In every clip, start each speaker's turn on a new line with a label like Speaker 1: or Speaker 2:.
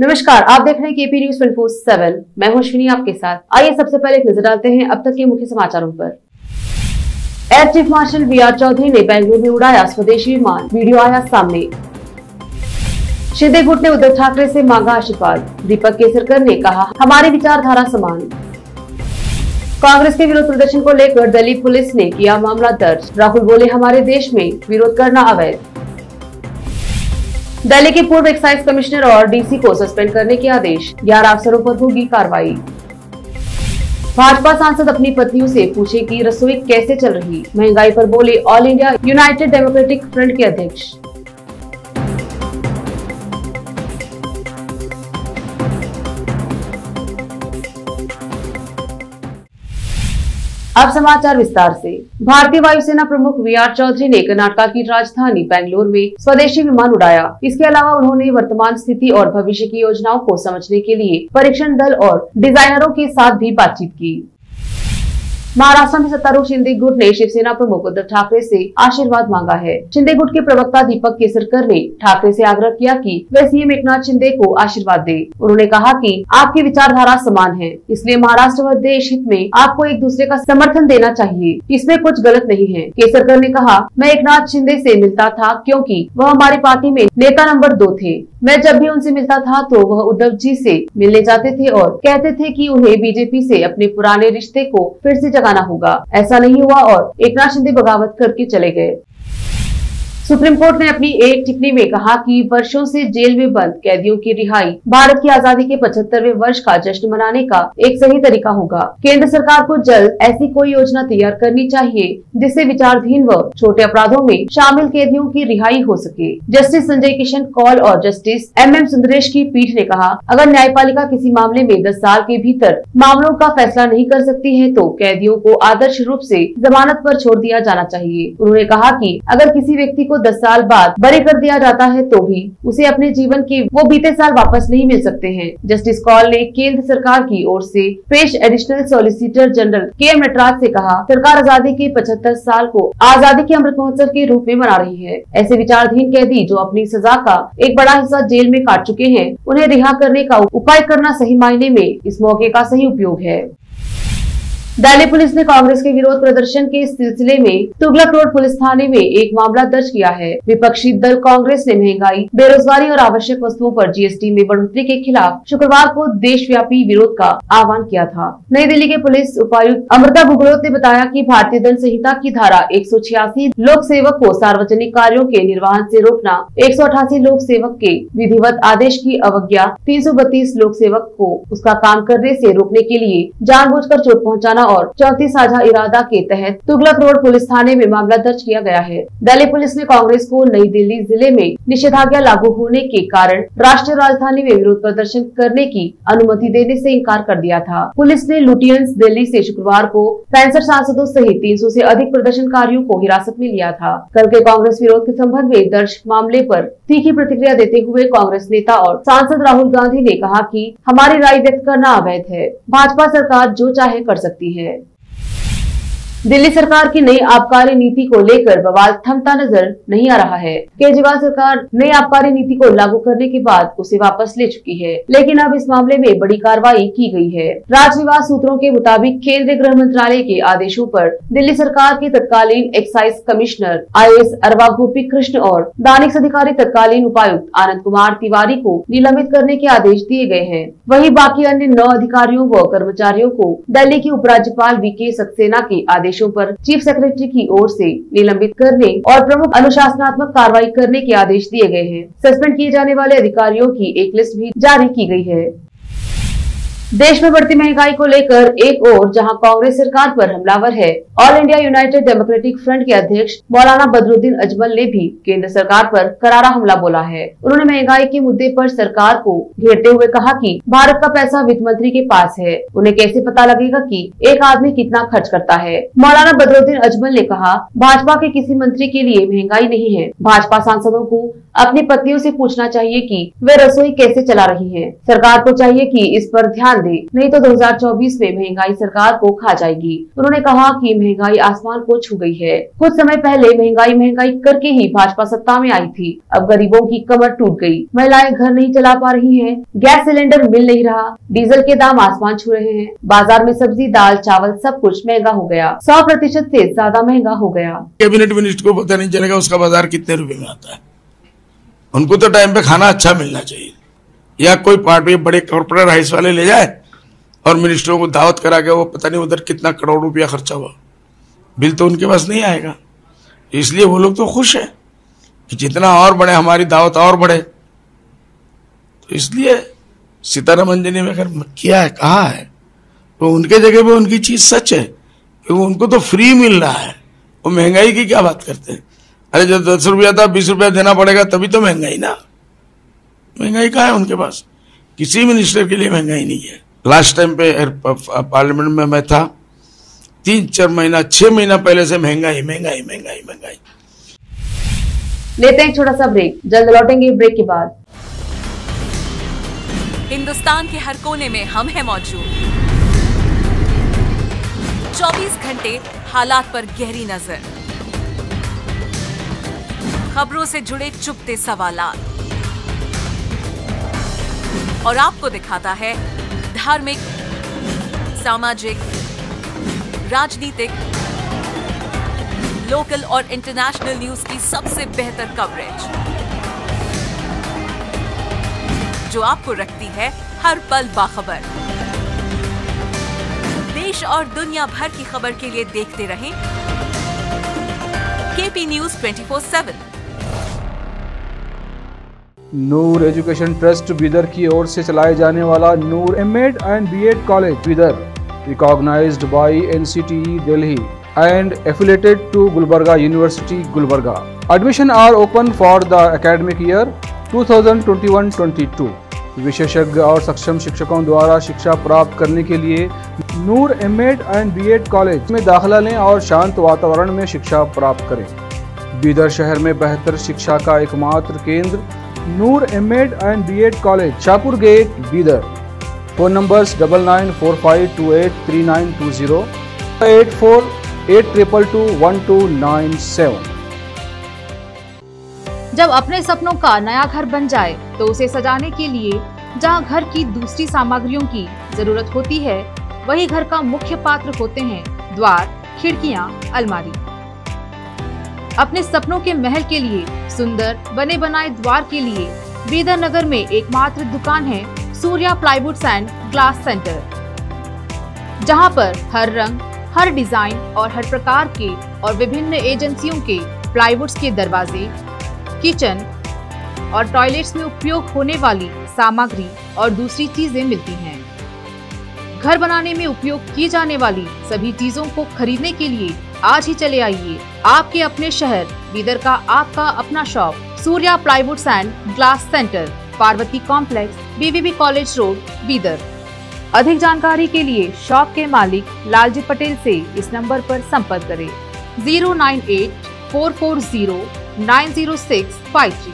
Speaker 1: नमस्कार, आप देख रहे हैं केपी न्यूज 24/7। मैं हूं अश्विनी आपके साथ। आइए सबसे पहले एक नजर डालते हैं अब तक के मुख्य समाचारों पर। Air chief marshal VR Chaudhari ने बेंगलुरु में उड़ाया स्वदेशी विमान, वीडियो आया सामने। शिंदे गुट ने उद्धव ठाकरे से मांगा आशीर्वाद, दीपक केसरकर ने कहा हमारी विचारधारा समान। कांग्रेस के विरोध प्रदर्शन को लेकर दिल्ली पुलिस ने किया मामला दर्ज, राहुल बोले हमारे देश में विरोध करना अवैध। दिल्ली के पूर्व एक्साइज कमिश्नर और DC को सस्पेंड करने के आदेश, 11 अफसरों पर होगी कार्रवाई। भाजपा सांसद अपनी पत्नियों से पूछे कि रसोई कैसे चल रही, महंगाई पर बोले all India United democratic front के अध्यक्ष। अब समाचार विस्तार से। भारतीय वायुसेना प्रमुख VR चौधरी ने कर्नाटक की राजधानी बेंगलुरु में स्वदेशी विमान उड़ाया। इसके अलावा उन्होंने वर्तमान स्थिति और भविष्य की योजनाओं को समझने के लिए परीक्षण दल और डिजाइनरों के साथ भी बातचीत की। महाराष्ट्र में सत्तारूढ़ शिंदे गुट ने शिवसेना प्रमुख उद्धव ठाकरे से आशीर्वाद मांगा है। शिंदे गुट के प्रवक्ता दीपक केसरकर ने ठाकरे से आग्रह किया कि वे CM एकनाथ शिंदे को आशीर्वाद दे। उन्होंने कहा कि आपकी विचारधारा समान है, इसलिए महाराष्ट्र व देश हित में आपको एक दूसरे का समर्थन देना चाहिए, इसमें कुछ गलत नहीं है। केसरकर ने कहा मैं एकनाथ शिंदे से मिलता था क्योंकि वह हमारी पार्टी में नेता नंबर 2 थे। मैं जब भी उनसे मिलता था तो वह उद्धव जी से मिलने जाते थे और कहते थे कि उन्हें बीजेपी से अपने पुराने रिश्ते को फिर से जगाना होगा। ऐसा नहीं हुआ और एकनाथ शिंदे बगावत करके चले गए। सुप्रीम कोर्ट ने अपनी एक टिप्पणी में कहा कि वर्षों से जेल में बंद कैदियों की रिहाई भारत की आजादी के 75वें वर्ष का जश्न मनाने का एक सही तरीका होगा। केंद्र सरकार को जल्द ऐसी कोई योजना तैयार करनी चाहिए जिससे विचाराधीन व छोटे अपराधों में शामिल कैदियों की रिहाई हो सके। जस्टिस संजय किशन कौल और जस्टिस MM सुंदरेश की पीठ ने कहा अगर न्यायपालिका किसी मामले में 10 साल के भीतर मामलों का फैसला नहीं कर सकती है तो कैदियों को आदर्श रूप से जमानत पर छोड़ दिया जाना चाहिए। उन्होंने कहा कि अगर किसी व्यक्ति को 10 साल बाद बरी कर दिया जाता है तो भी उसे अपने जीवन के वो बीते साल वापस नहीं मिल सकते हैं। जस्टिस कौल ने केंद्र सरकार की ओर से पेश additional solicitor general KM Nataraj से कहा सरकार आजादी के 75 साल को आजादी के अमृत महोत्सव के रूप में मना रही है। ऐसे विचाराधीन कैदी जो अपनी सजा का एक बड़ा हिस्सा जेल में काट चुके हैं उन्हें रिहा करने का उपाय करना सही मायने में इस मौके का सही उपयोग है। दिल्ली पुलिस ने कांग्रेस के विरोध प्रदर्शन के सिलसिले में तुगलक रोड पुलिस थाने में एक मामला दर्ज किया है। विपक्षी दल कांग्रेस ने महंगाई, बेरोजगारी और आवश्यक वस्तुओं पर GST में बढ़ोतरी के खिलाफ शुक्रवार को देशव्यापी विरोध का आह्वान किया था। नई दिल्ली के पुलिस उपायुक्त अमृता भुगलोत ने बताया कि भारतीय दंड संहिता की धारा 186 लोक सेवक को सार्वजनिक कार्यों के निर्वहन से रोकना, 188 लोक सेवक के विधिवत आदेश की अवज्ञा, 332 लोक सेवक को उसका काम करने से रोकने के लिए जानबूझकर चोट पहुँचाना और 34 साझा इरादा के तहत तुगलक रोड पुलिस थाने में मामला दर्ज किया गया है। दिल्ली पुलिस ने कांग्रेस को नई दिल्ली जिले में निषेधाज्ञा लागू होने के कारण राष्ट्रीय राजधानी में विरोध प्रदर्शन करने की अनुमति देने से इनकार कर दिया था। पुलिस ने लुटियंस दिल्ली से शुक्रवार को 65 सांसदों सहित 300 से अधिक प्रदर्शनकारियों को हिरासत में लिया था। कल के कांग्रेस विरोध के संबंध में दर्ज मामले पर तीखी प्रतिक्रिया देते हुए कांग्रेस नेता और सांसद राहुल गांधी ने कहा कि हमारी राय व्यक्त करना अवैध है, भाजपा सरकार जो चाहे कर सकती है। दिल्ली सरकार की नई आबकारी नीति को लेकर बवाल थमता नजर नहीं आ रहा है। केजरीवाल सरकार नई आबकारी नीति को लागू करने के बाद उसे वापस ले चुकी है, लेकिन अब इस मामले में बड़ी कार्रवाई की गई है। राजनिवास सूत्रों के मुताबिक केंद्रीय गृह मंत्रालय के आदेशों पर दिल्ली सरकार के तत्कालीन एक्साइज कमिश्नर IAS अरवा गोपी कृष्ण और दानिश अधिकारी तत्कालीन उपायुक्त आनंद कुमार तिवारी को निलंबित करने के आदेश दिए गए हैं। वहीं बाकी अन्य 9 अधिकारियों व कर्मचारियों को दिल्ली के उपराज्यपाल VK सक्सेना के आदेशों पर चीफ सेक्रेटरी की ओर से निलंबित करने और प्रमुख अनुशासनात्मक कार्रवाई करने के आदेश दिए गए हैं। सस्पेंड किए जाने वाले अधिकारियों की एक लिस्ट भी जारी की गई है। देश में बढ़ती महंगाई को लेकर एक ओर जहां कांग्रेस सरकार पर हमलावर है, all India United democratic front के अध्यक्ष मौलाना बदरुद्दीन अजमल ने भी केंद्र सरकार पर करारा हमला बोला है। उन्होंने महंगाई के मुद्दे पर सरकार को घेरते हुए कहा कि भारत का पैसा वित्त मंत्री के पास है, उन्हें कैसे पता लगेगा कि एक आदमी कितना खर्च करता है। मौलाना बदरुद्दीन अजमल ने कहा भाजपा के किसी मंत्री के लिए महंगाई नहीं है। भाजपा सांसदों को अपनी पत्नियों से पूछना चाहिए कि वे रसोई कैसे चला रही हैं। सरकार को चाहिए कि इस पर ध्यान ध्यान दें, नहीं तो 2024 में महंगाई सरकार को खा जाएगी। उन्होंने कहा कि महंगाई आसमान को छू गई है। कुछ समय पहले महंगाई करके ही भाजपा सत्ता में आई थी। अब गरीबों की कमर टूट गई, महिलाएं घर नहीं चला पा रही हैं, गैस सिलेंडर मिल नहीं रहा, डीजल के दाम आसमान छू रहे हैं, बाजार में सब्जी दाल चावल सब कुछ महंगा हो गया, 100% से ज्यादा महंगा हो गया।
Speaker 2: कैबिनेट मिनिस्टर को पता नहीं चलेगा उसका बाजार कितने रुपए में आता है। उनको तो टाइम पे खाना अच्छा मिलना चाहिए, या कोई पार्टी बड़े कॉर्पोरेट राइस वाले ले जाए और मिनिस्टरों को दावत करा के वो पता नहीं उधर कितना करोड़ रुपया खर्चा हुआ, बिल तो उनके पास नहीं आएगा। इसलिए वो लोग तो खुश है कि जितना और बढ़े हमारी दावत और बढ़े। तो इसलिए सीतारमन जी ने अगर किया है कहा है तो उनके जगह पे उनकी चीज सच है कि उनको तो फ्री मिल रहा है। वो महंगाई की क्या बात करते हैं? अरे जब 10 रुपया था 20 रुपया देना पड़ेगा तभी तो महंगाई ना। महंगाई कहाँ है उनके पास? किसी मिनिस्टर के लिए महंगाई नहीं है। लास्ट टाइम पे पार्लियामेंट में मैं था, 3-4 महीना 6 महीना पहले से महंगाई महंगाई महंगाई महंगाई।
Speaker 1: लेते हैं छोटा सा ब्रेक, जल्द लौटेंगे ब्रेक के बाद।
Speaker 3: हिंदुस्तान के हर कोने में हम हैं मौजूद। 24 घंटे हालात पर गहरी नजर, खबरों से जुड़े चुपते सवालात, और आपको दिखाता है धार्मिक, सामाजिक, राजनीतिक, लोकल और इंटरनेशनल न्यूज की सबसे बेहतर कवरेज, जो आपको रखती है हर पल बाखबर। देश और दुनिया भर की खबर के लिए देखते रहें KP news 24/7।
Speaker 4: Noor education trust Bidar की ओर से चलाए जाने वाला Noor MEd and BEd college Bidar, recognised by NCTE Delhi and affiliated to Gulbarga University, Gulbarga. Admission are open for the academic year 2021-22. विशेषज्ञ और सक्षम शिक्षकों द्वारा शिक्षा प्राप्त करने के लिए नूर एमएड एंड बीएड कॉलेज में दाखिला लें और शांत वातावरण में शिक्षा प्राप्त करें। बीदर शहर में बेहतर शिक्षा का एकमात्र केंद्र Noor MEd and BEd college, Shahpur gate, Bidar. Phone numbers 9945283920, 8482221297।
Speaker 5: जब अपने सपनों का नया घर बन जाए तो उसे सजाने के लिए जहां घर की दूसरी सामग्रियों की जरूरत होती है, वही घर का मुख्य पात्र होते हैं द्वार, खिड़कियां, अलमारी। अपने सपनों के महल के लिए सुंदर बने बनाए द्वार के लिए बीदर नगर में एकमात्र दुकान है Surya plywoods and glass centre, जहां पर हर रंग, हर डिजाइन और हर प्रकार के और विभिन्न एजेंसियों के प्लाईवुड्स के दरवाजे, किचन और टॉयलेट्स में उपयोग होने वाली सामग्री और दूसरी चीजें मिलती हैं। घर बनाने में उपयोग की जाने वाली सभी चीजों को खरीदने के लिए आज ही चले आइए आपके अपने शहर बीदर का आपका अपना shop Surya plywoods and glass centre, Parvati complex, BVB college road, Bidar. अधिक जानकारी के लिए शॉप के मालिक लालजी पटेल से इस नंबर पर संपर्क करें 09844090653।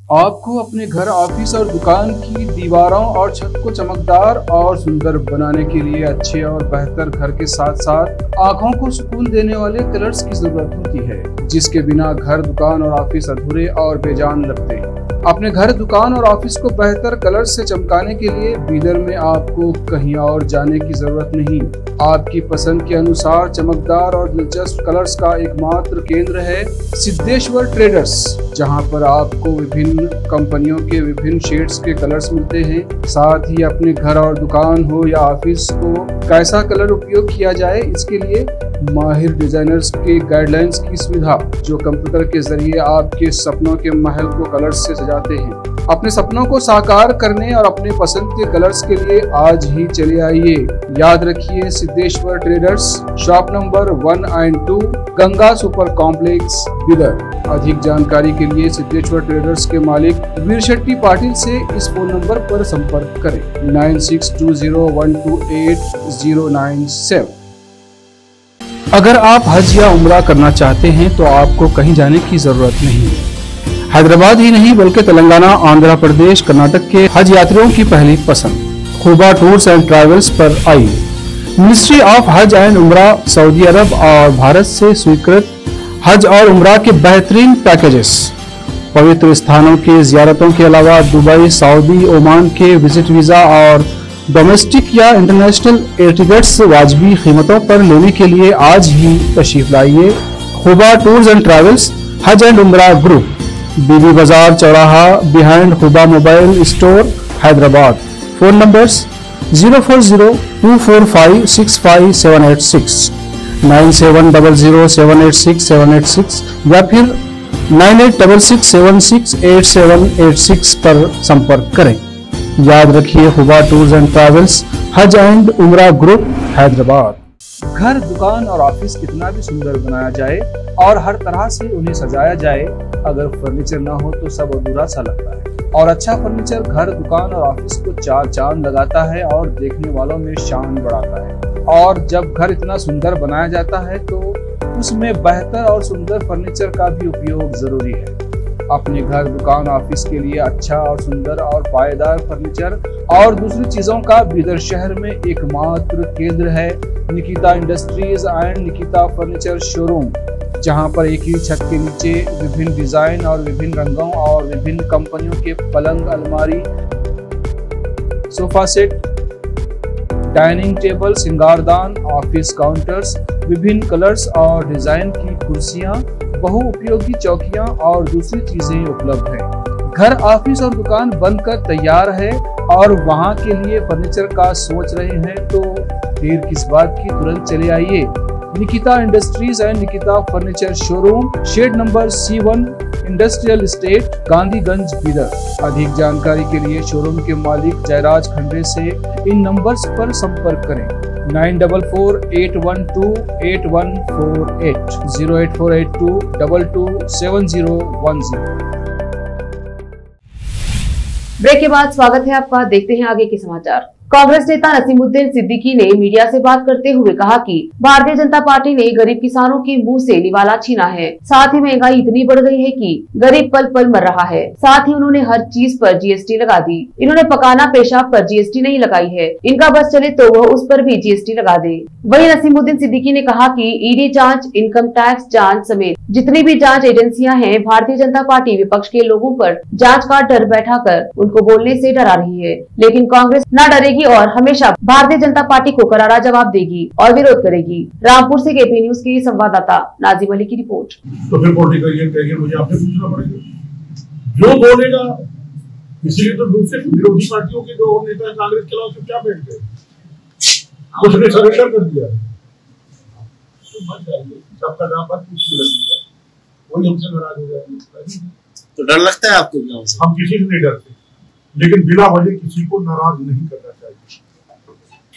Speaker 4: आपको अपने घर, ऑफिस और दुकान की दीवारों और छत को चमकदार और सुंदर बनाने के लिए अच्छे और बेहतर घर के साथ साथ आंखों को सुकून देने वाले कलर्स की जरूरत होती है, जिसके बिना घर, दुकान और ऑफिस अधूरे और बेजान लगते हैं। अपने घर, दुकान और ऑफिस को बेहतर कलर्स से चमकाने के लिए बीदर में आपको कहीं और जाने की जरूरत नहीं। आपकी पसंद के अनुसार चमकदार और दिलचस्प कलर्स का एकमात्र केंद्र है सिद्धेश्वर ट्रेडर्स, जहां पर आपको विभिन्न कंपनियों के विभिन्न शेड्स के कलर्स मिलते हैं। साथ ही अपने घर और दुकान हो या ऑफिस को कैसा कलर उपयोग किया जाए, इसके लिए माहिर डिजाइनर्स के गाइडलाइंस की सुविधा, जो कंप्यूटर के जरिए आपके सपनों के महल को कलर्स से सजाते हैं। अपने सपनों को साकार करने और अपने पसंद के कलर्स के लिए आज ही चले आइए। याद रखिए, Siddheshwar traders, shop number 1 and 2, Ganga super complex, Bidar. अधिक जानकारी के लिए सिद्धेश्वर ट्रेडर्स के मालिक वीर शेट्टी पाटिल से इस फोन नंबर पर संपर्क करें 9620128097। अगर आप हज या उम्रा करना चाहते हैं तो आपको कहीं जाने की जरूरत नहीं है। हैदराबाद ही नहीं बल्कि तेलंगाना, आंध्र प्रदेश, कर्नाटक के हज यात्रियों की पहली पसंद। खुबा टूर्स एंड ट्रैवल्स पर आइए। मिनिस्ट्री ऑफ हज एंड उम्रा सऊदी अरब और भारत से स्वीकृत हज और उम्रा के बेहतरीन पैकेजेस, पवित्र स्थानों की जियारतों के अलावा दुबई, सऊदी, ओमान के विजिट वीजा और डोमेस्टिक या इंटरनेशनल एयर टिकट्स वाजबी कीमतों पर लेने के लिए आज ही तशरीफ लाइए। Khuba tours and travels, Hajj and Umrah group, Bibi Bazaar चौराहा, behind Khuba mobile store, Hyderabad. Phone numbers 04024565786, 9700786786 या फिर 9866768786 पर संपर्क करें। याद रखिए, खुबा tours and travels, Hajj and Umrah group, Hyderabad. घर, दुकान और ऑफिस कितना भी सुंदर बनाया जाए और हर तरह से उन्हें सजाया जाए, अगर फर्नीचर ना हो तो सब अधूरा सा लगता है। और अच्छा फर्नीचर घर, दुकान और ऑफिस को चार चांद लगाता है और देखने वालों में शान बढ़ाता है। और जब घर इतना सुंदर बनाया जाता है तो उसमें बेहतर और सुंदर फर्नीचर का भी उपयोग जरूरी है। अपने घर, दुकान, ऑफिस के लिए अच्छा और सुंदर और पायदार फर्नीचर और दूसरी चीजों का बीदर शहर में एकमात्र केंद्र है Nikita industries and Nikita furniture showroom, जहां पर एक ही छत के नीचे विभिन्न डिजाइन और विभिन्न रंगों और विभिन्न कंपनियों के पलंग, अलमारी, सोफा सेट, डाइनिंग टेबल, सिंगारदान, ऑफिस काउंटर्स, विभिन्न कलर्स और डिजाइन की कुर्सियां, बहुउपयोगी चौकियां और दूसरी चीजें उपलब्ध हैं। घर, ऑफिस और दुकान बनकर तैयार है और वहां के लिए फर्नीचर का सोच रहे हैं तो देर किस बात की, तुरंत चले आइए। Nikita industries and Nikita furniture showroom, shed number C1, industrial estate, Gandhiganj, Bidar. अधिक जानकारी के लिए शोरूम के मालिक जयराज खंडे से इन नंबर्स पर संपर्क करें। 9448128148, 08482227010।
Speaker 1: ब्रेक के बाद स्वागत है आपका। देखते हैं आगे के समाचार। कांग्रेस नेता नसीमुद्दीन सिद्दीकी ने मीडिया से बात करते हुए कहा कि भारतीय जनता पार्टी ने गरीब किसानों के मुंह से निवाला छीना है। साथ ही महंगाई इतनी बढ़ गई है कि गरीब पल पल मर रहा है। साथ ही उन्होंने हर चीज पर GST लगा दी। इन्होंने पकाना पेशाब पर GST नहीं लगाई है। इनका बस चले तो वह उस पर भी GST लगा दे। वहीं नसीमुद्दीन सिद्दीकी ने कहा कि ईडी जांच, इनकम टैक्स जांच समेत जितनी भी जांच एजेंसियां हैं, भारतीय जनता पार्टी विपक्ष के लोगों पर जांच का डर बैठाकर उनको बोलने से डरा रही है। लेकिन कांग्रेस न डरेगी और हमेशा भारतीय जनता पार्टी को करारा जवाब देगी और विरोध करेगी। रामपुर से KP न्यूज के संवाददाता नाजिम अली की रिपोर्ट।
Speaker 6: तो फिर करिए, मुझे आपसे पूछना पड़ेगा जो बोलेगा, इसीलिए तो दूसरे विरोधी पार्टियों के जो नेता कांग्रेस के अलावा क्या बैठ गए, कुछ ने सरेंडर कर दिया, सबका नाम पर पूछने लगेगा, वही हमसे नाराज हो जाएंगे।
Speaker 7: तो डर लगता है आपको?
Speaker 6: हम किसी से नहीं डरते, लेकिन बिना वजह किसी को नाराज नहीं करना चाहिए।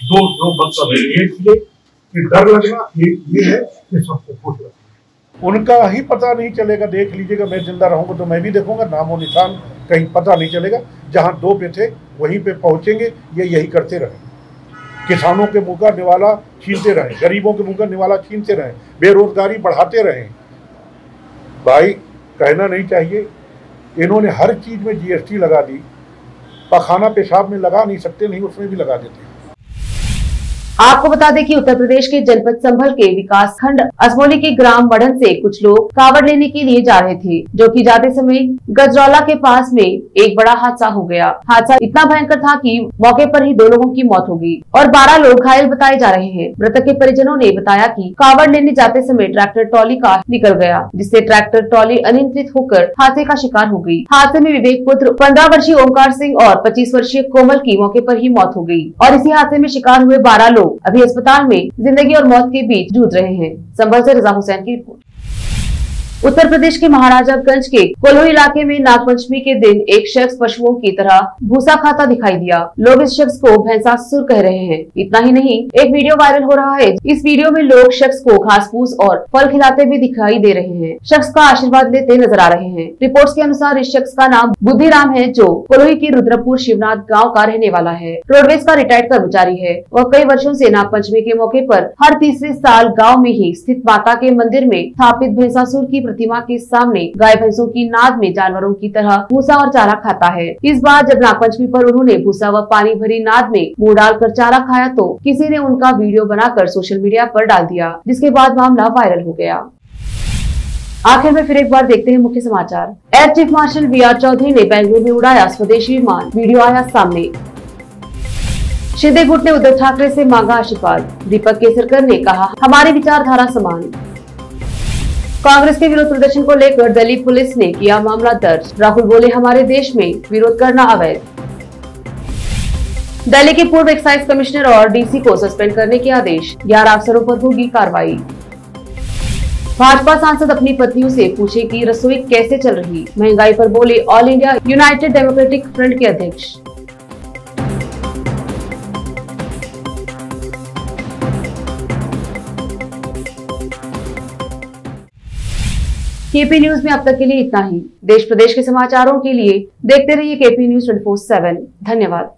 Speaker 6: दो मतलब है, एक ये कि डर लगना, एक ये है कि सबको खुश रखना। उनका ही पता नहीं चलेगा। देख लीजिएगा, मैं जिंदा रहूंगा तो मैं भी देखूंगा, नामो निशान कहीं पता नहीं चलेगा। जहां दो पे थे वहीं पे पहुंचेंगे। ये यही करते रहे, किसानों के मुंह का निवाला छीनते रहे, गरीबों के मुंह का निवाला छीनते रहे, बेरोजगारी बढ़ाते रहे। भाई कहना नहीं चाहिए, इन्होंने हर चीज में GST लगा दी। पखाना पेशाब में लगा नहीं सकते, नहीं उसमें भी लगा देते।
Speaker 1: आपको बता दें कि उत्तर प्रदेश के जनपद संभल के विकास खंड असमोली के ग्राम मढ़न से कुछ लोग कावड़ लेने के लिए जा रहे थे, जो कि जाते समय गजरौला के पास में एक बड़ा हादसा हो गया। हादसा इतना भयंकर था कि मौके पर ही 2 लोगों की मौत हो गई और 12 लोग घायल बताए जा रहे हैं। मृतक के परिजनों ने बताया कि कावड़ लेने जाते समय ट्रैक्टर ट्रॉली का निकल गया, जिससे ट्रैक्टर ट्रॉली अनियंत्रित होकर हादसे का शिकार हो गई। हादसे में विवेक पुत्र 15 वर्षीय ओमकार सिंह और 25 वर्षीय कोमल की मौके पर ही मौत हो गई और इसी हादसे में शिकार हुए 12 लोग अभी अस्पताल में जिंदगी और मौत के बीच जूझ रहे हैं। संभल से रजा हुसैन की रिपोर्ट। उत्तर प्रदेश के महाराजागंज के कोल्हो इलाके में नागपंचमी के दिन एक शख्स पशुओं की तरह भूसा खाता दिखाई दिया। लोग इस शख्स को भैंसासुर कह रहे हैं। इतना ही नहीं, एक वीडियो वायरल हो रहा है। इस वीडियो में लोग शख्स को घास फूस और फल खिलाते भी दिखाई दे रहे हैं। शख्स का आशीर्वाद लेते नजर आ रहे हैं। रिपोर्ट्स के अनुसार इस शख्स का नाम बुद्धिराम है, जो कोल्हो की रुद्रपुर शिवनाथ गाँव का रहने वाला है। रोडवेज का रिटायर्ड कर्मचारी है। वह कई वर्षों से नागपंचमी के मौके पर हर तीसरे साल गाँव में ही स्थित माता के मंदिर में स्थापित भैंसासुर की प्रतिमा के सामने गाय भैंसों की नाद में जानवरों की तरह भूसा और चारा खाता है। इस बार जब नागपंचमी पर उन्होंने भूसा व पानी भरी नाद में मुंह डालकर चारा खाया तो किसी ने उनका वीडियो बनाकर सोशल मीडिया पर डाल दिया, जिसके बाद मामला वायरल हो गया। आखिर में फिर एक बार देखते हैं मुख्य समाचार। Air chief marshal VR Chaudhari ने बेंगलुरु में उड़ाया स्वदेशी विमान, वीडियो आया सामने। शिंदे गुट ने उद्धव ठाकरे से मांगा आशीर्वाद, दीपक केसरकर ने कहा हमारी विचारधारा समान। कांग्रेस के विरोध प्रदर्शन को लेकर दिल्ली पुलिस ने किया मामला दर्ज, राहुल बोले हमारे देश में विरोध करना अवैध। दिल्ली के पूर्व एक्साइज कमिश्नर और DC को सस्पेंड करने के आदेश, 11 अफसरों पर होगी कार्रवाई। भाजपा सांसद अपनी पत्नियों से पूछे कि रसोई कैसे चल रही, महंगाई पर बोले all India United democratic front के अध्यक्ष। KP न्यूज में अब तक के लिए इतना ही। देश प्रदेश के समाचारों के लिए देखते रहिए KP News 24/7। धन्यवाद।